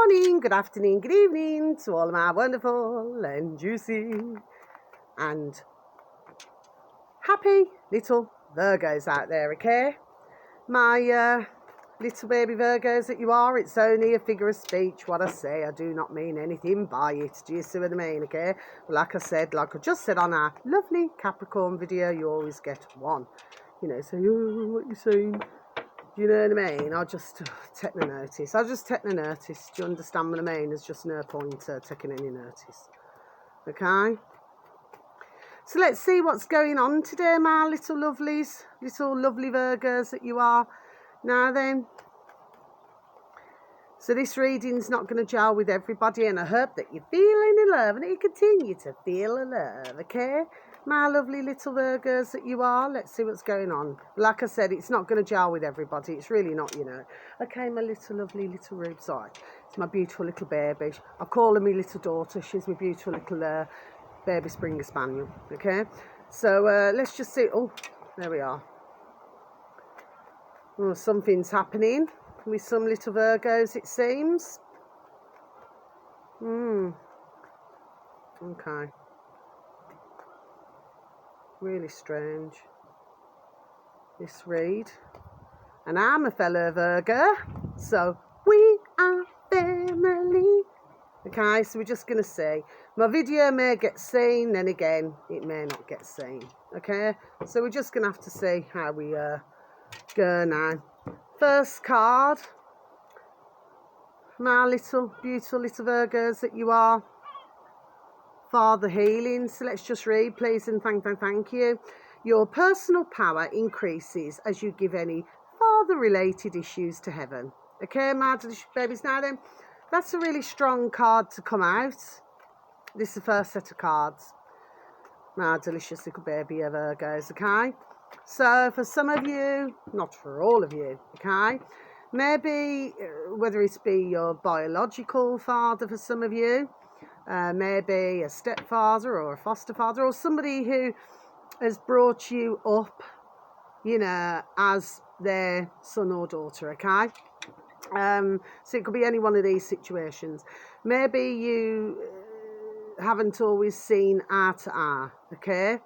morning, good afternoon, good evening to all of my wonderful and juicy and happy little Virgos out there, okay? My little baby Virgos that you are, it's only a figure of speech what I say. I do not mean anything by it. Do you see what I mean, okay? Like I just said on our lovely Capricorn video, you always get one. You know, so what you saying? Do you know what I mean? I'll just take no notice. I'll just take no notice. Do you understand what I mean? There's just no point taking any notice. Okay? So let's see what's going on today, my little lovelies. Little lovely Virgos that you are. Now then. So this reading's not going to gel with everybody, and I hope that you're feeling in love and that you continue to feel in love, okay? My lovely little Virgos that you are. Let's see what's going on. Like I said, it's not going to gel with everybody. It's really not, you know. Okay, my little lovely little rubes. All right. It's my beautiful little baby. I call her my little daughter. She's my beautiful little baby Springer Spaniel, okay? So let's just see. Oh, there we are. Oh, something's happening with some little Virgos, it seems. Okay. Really strange, this read. And I'm a fellow Virgo, so we are family. Okay, so we're just going to see. My video may get seen, then again, it may not get seen. Okay, so we're just going to have to see how we go now. First card, my little beautiful little Virgos that you are. Father healing. So let's just read, please, and thank you. Your personal power increases as you give any father-related issues to heaven. Okay, my delicious babies. Now then, that's a really strong card to come out. This is the first set of cards. My delicious little baby Virgos, okay? So for some of you, not for all of you, okay? Maybe, whether it be your biological father for some of you, maybe a stepfather or a foster father or somebody who has brought you up, you know, as their son or daughter, okay? So it could be any one of these situations. Maybe you haven't always seen eye to eye, okay?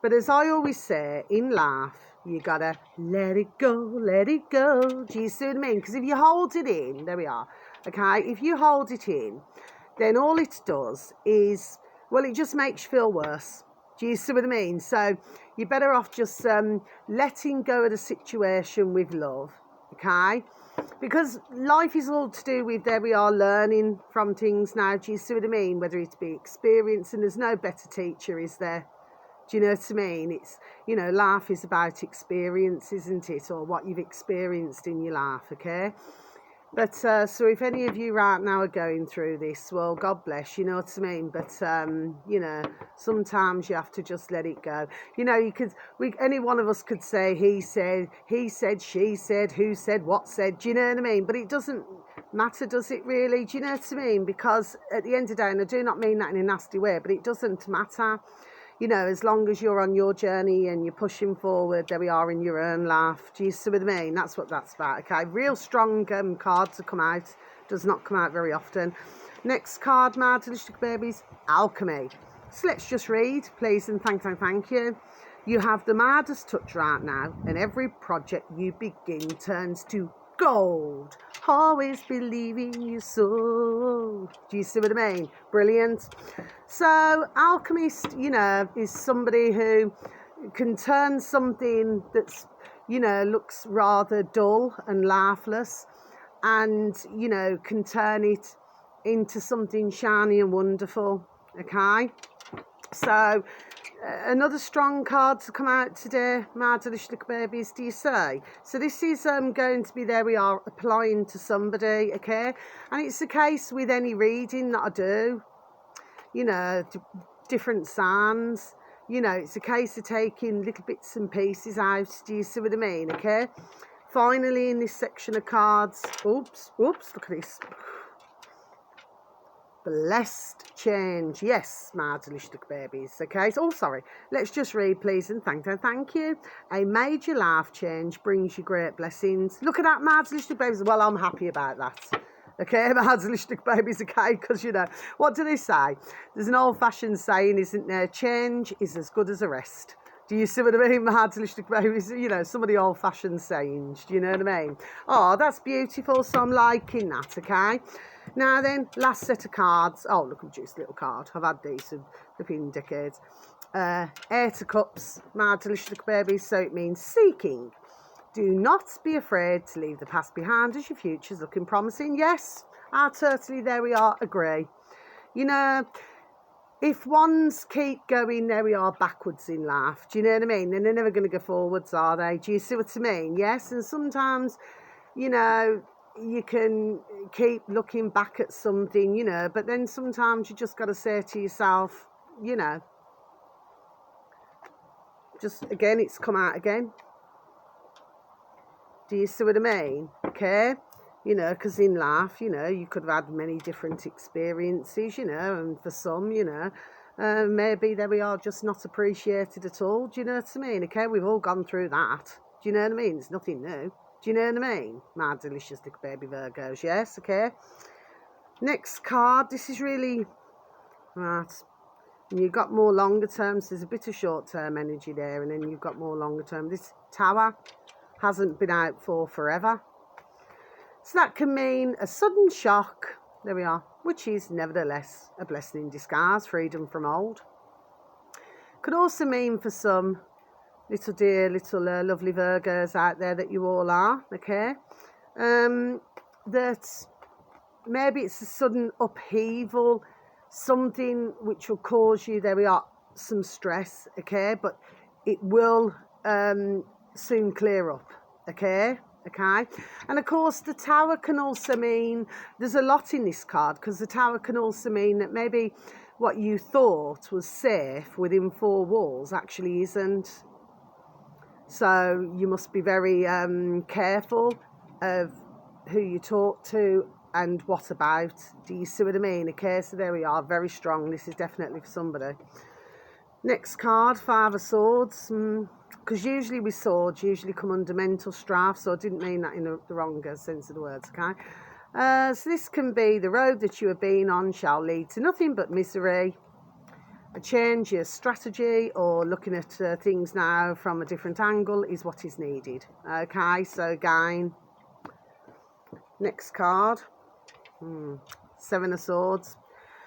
But as I always say, in life, you gotta let it go, let it go. Do you see what I mean? Because if you hold it in, there we are, okay? If you hold it in, then all it does is, well, it just makes you feel worse. Do you see what I mean? So you're better off just letting go of the situation with love, okay? Because life is all to do with, there we are, learning from things now. Do you see what I mean? Whether it be experience, and there's no better teacher, is there? Do you know what I mean? It's, you know, life is about experience, isn't it? Or what you've experienced in your life, okay? But, so if any of you right now are going through this, well, God bless, you know what I mean? But, you know, sometimes you have to just let it go. You know, any one of us could say, he said, she said, who said, what said, do you know what I mean? But it doesn't matter, does it really? Do you know what I mean? Because at the end of the day, and I do not mean that in a nasty way, but it doesn't matter. You know, as long as you're on your journey and you're pushing forward, there we are, in your own life. Do you see what I mean? That's what that's about, okay? Real strong cards to come out. Does not come out very often. Next card, my delicious babies, alchemy. So let's just read, please, and thank you. You have the Midas touch right now, and every project you begin turns to gold. Always believe in your soul. Do you see what I mean? Brilliant. So alchemist, you know, is somebody who can turn something that's, you know, looks rather dull and lifeless, and, you know, can turn it into something shiny and wonderful, okay? So another strong card to come out today, my delicious little babies, do you say? So this is going to be, there we are, applying to somebody, okay? And it's the case with any reading that I do, you know, different signs. You know, it's a case of taking little bits and pieces out. Do you see what I mean, okay? Finally, in this section of cards, oops, look at this. Blessed change. Yes, my delicious babies. Okay, so, sorry. Let's just read, please, and thank you. A major life change brings you great blessings. Look at that, my delicious babies. Well, I'm happy about that. Okay, my holistic babies, okay, because, you know, what do they say? There's an old-fashioned saying, isn't there? Change is as good as a rest. Do you see what I mean? My holistic babies, you know, some of the old-fashioned sayings, do you know what I mean? Oh, that's beautiful, so I'm liking that, okay? Now then, last set of cards. Oh, look, I'm just a little card. I've had these for flipping decades. Air to Cups, my holistic babies, so it means seeking. Do not be afraid to leave the past behind as your future's looking promising. Yes, I totally, there we are, agree. You know, if ones keep going, there we are, backwards in life, do you know what I mean? Then they're never going to go forwards, are they? Do you see what I mean? Yes, and sometimes, you know, you can keep looking back at something, you know, but then sometimes you just got to say to yourself, you know, just again, it's come out again. Do you see what I mean? Okay, you know, because in life, you know, you could have had many different experiences, you know, and for some, you know, maybe there we are, just not appreciated at all. Do you know what I mean? Okay, we've all gone through that. Do you know what I mean? It's nothing new. Do you know what I mean? My delicious little baby Virgos, yes, okay. Next card, this is really, right, you've got more longer terms. There's a bit of short-term energy there, and then you've got more longer term. This Tower hasn't been out for forever. So that can mean a sudden shock, there we are, which is nevertheless a blessing in disguise, freedom from old. Could also mean for some little dear, little lovely Virgos out there that you all are, okay, that maybe it's a sudden upheaval, something which will cause you, there we are, some stress, okay, but it will soon clear up, okay. And of course the Tower can also mean, there's a lot in this card, because the Tower can also mean that maybe what you thought was safe within four walls actually isn't. So you must be very careful of who you talk to and what about. Do you see what I mean? Okay, so there we are, very strong. This is definitely for somebody. Next card, Five of Swords. Because usually with swords, usually come under mental strife, so I didn't mean that in the wrong sense of the words, okay? So this can be the road that you have been on shall lead to nothing but misery. A change your strategy or looking at things now from a different angle is what is needed. Okay, so again, next card, Seven of Swords.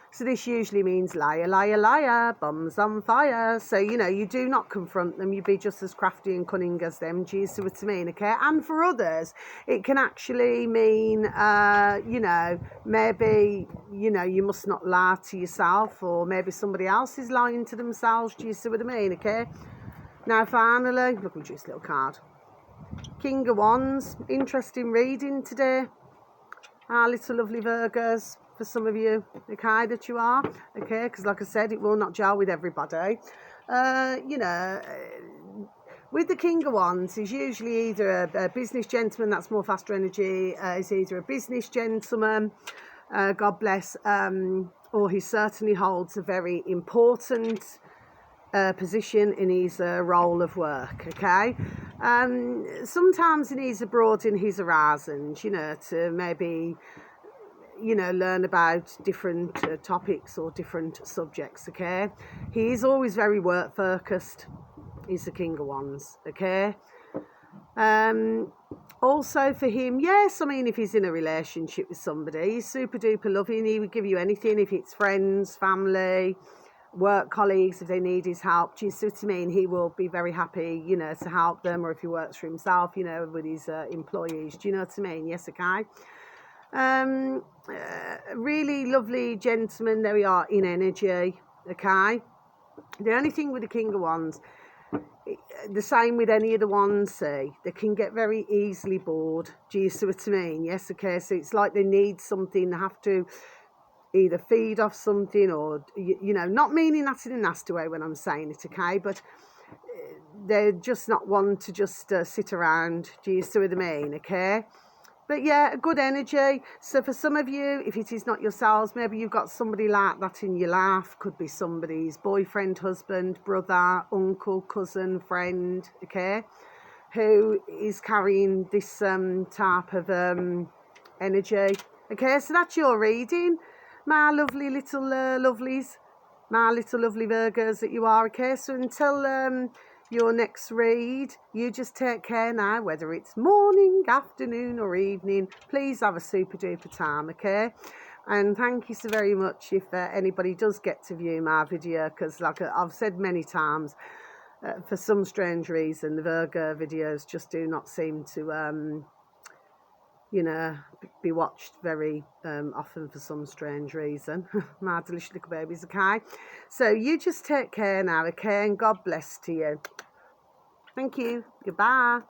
So this usually means liar, liar, liar, bombs on fire. So, you know, you do not confront them. You be just as crafty and cunning as them. Do you see what I mean? Okay. And for others, it can actually mean, you know, maybe, you know, you must not lie to yourself, or maybe somebody else is lying to themselves. Do you see what I mean? Okay. Now, finally, look at this little card. King of Wands. Interesting reading today. Our little lovely Virgos. For some of you, okay, that you are, okay, because like I said, it will not gel with everybody. You know, with the King of Wands, he's usually either a business gentleman, that's more faster energy, he's either a business gentleman, God bless, or he certainly holds a very important position in his role of work, okay. Sometimes he needs to broaden his horizons, you know, to maybe, you know, learn about different topics or different subjects, okay. He is always very work focused. He's the King of Wands, okay. Also for him, yes, I mean, if he's in a relationship with somebody, he's super duper loving. He would give you anything, if it's friends, family, work colleagues, if they need his help. Do you see what I mean? He will be very happy, you know, to help them, or if he works for himself, you know, with his employees. Do you know what I mean? Yes, okay. Really lovely gentleman, there we are, in energy, okay. The only thing with the King of Wands, the same with any of the ones, see, they can get very easily bored. Do you see what I mean? Yes, okay. So it's like they need something, they have to either feed off something, or, you know, not meaning that in a nasty way when I'm saying it, okay, but they're just not one to just sit around. Do you see what I mean? Okay. But yeah, good energy. So for some of you, if it is not yourselves, maybe you've got somebody like that in your life. Could be somebody's boyfriend, husband, brother, uncle, cousin, friend, okay, who is carrying this type of energy. Okay, so that's your reading, my lovely little lovelies, my little lovely Virgos that you are. Okay, so until your next read, you just take care now, whether it's morning, afternoon or evening. Please have a super duper time, okay? And thank you so very much if anybody does get to view my video, because like I've said many times, for some strange reason the Virgo videos just do not seem to you know, be watched very often for some strange reason. My delicious little babies, okay? So you just take care now, okay? And God bless to you. Thank you. Goodbye.